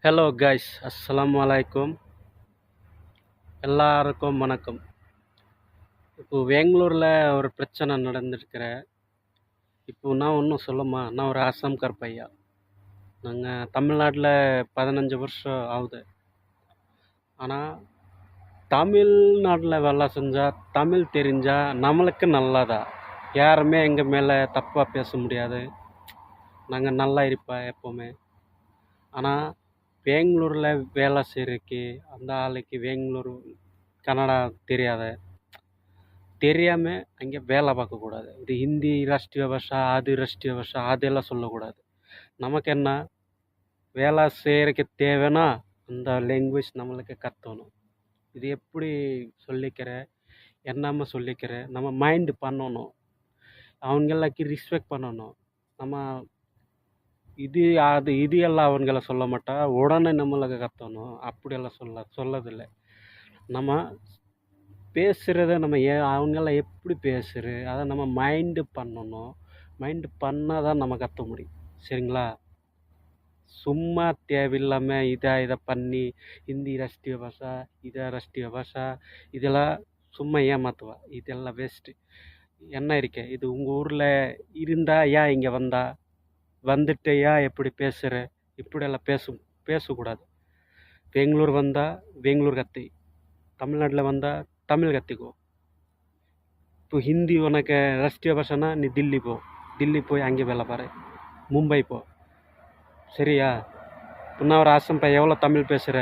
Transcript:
Hello guys, அஸ்ஸலாமு அலைக்கும். எல்லாருக்கும் வணக்கம். இப்போ பெங்களூரில் ஒரு பிரச்சனை நடந்துருக்கிற. இப்போ நான் ஒன்றும் சொல்லமா, நான் ஒரு அசாம்கார் பையா. நாங்கள் தமிழ்நாட்டில் 15 வருஷம் ஆகுது. ஆனால் தமிழ்நாட்டில் வேலை செஞ்சால், தமிழ் தெரிஞ்சால் நம்மளுக்கு நல்லதா. யாருமே எங்கள் மேலே தப்பாக பேச முடியாது. நாங்கள் நல்லா இருப்போம் எப்போவுமே. ஆனால் பெங்களூரில் வேலை செய்கிறக்கு அந்த ஆளுக்கு பெங்களூர் கன்னடா தெரியாமல் அங்கே வேலை பார்க்கக்கூடாது. இது ஹிந்தி ராஷ்ட்ரிய பாஷா, அது ராஷ்ட்ரிய பாஷா, அதெல்லாம் சொல்லக்கூடாது. நமக்கு என்ன வேலை செய்கிறக்கு தேவைன்னா அந்த லாங்குவேஜ் நம்மளுக்கு கற்றணும். இது எப்படி சொல்லிக்கிற, என்னம்மா சொல்லிக்கிற, நம்ம மைண்டு பண்ணணும். அவங்களுக்கு ரெஸ்பெக்ட் பண்ணணும். நம்ம இது அது இது எல்லாம் அவங்கள சொல்ல மாட்டா, உடனே நம்மளுக்கு கற்றணும். அப்படியெல்லாம் சொல்லதில்லை. நம்ம பேசுகிறத நம்ம அவங்கள எப்படி பேசுகிற அதை நம்ம மைண்டு பண்ணணும். மைண்டு பண்ணால் தான் நம்ம கற்ற முடியும். சரிங்களா? சும்மா தேவையில்லாமல் இதை பண்ணி ஹிந்தி ராஷ்ட்ரிய பாஷா, இதை ராஷ்ட்ரிய பாஷா, இதெல்லாம் சும்மா ஏமாத்துவா. இதெல்லாம் வேஸ்ட்டு. என்ன இருக்கே, இது உங்கள் ஊரில் இருந்தா ஏன் இங்கே வந்துட்டு ஏன் எப்படி பேசுகிற? இப்படியெல்லாம் பேசக்கூடாது. பெங்களூர் வந்தால் பெங்களூர் கற்று, தமிழ்நாட்டில் வந்தால் தமிழ் கற்றுக்கோ. இப்போ ஹிந்தி உனக்கு ராஷ்ட்ரிய பாஷானா நீ தில்லி போய் அங்கே வேலை பாரு, மும்பை போ. சரியா? இப்போ நான் ஒரு ஆசம் எவ்வளோ தமிழ் பேசுகிற,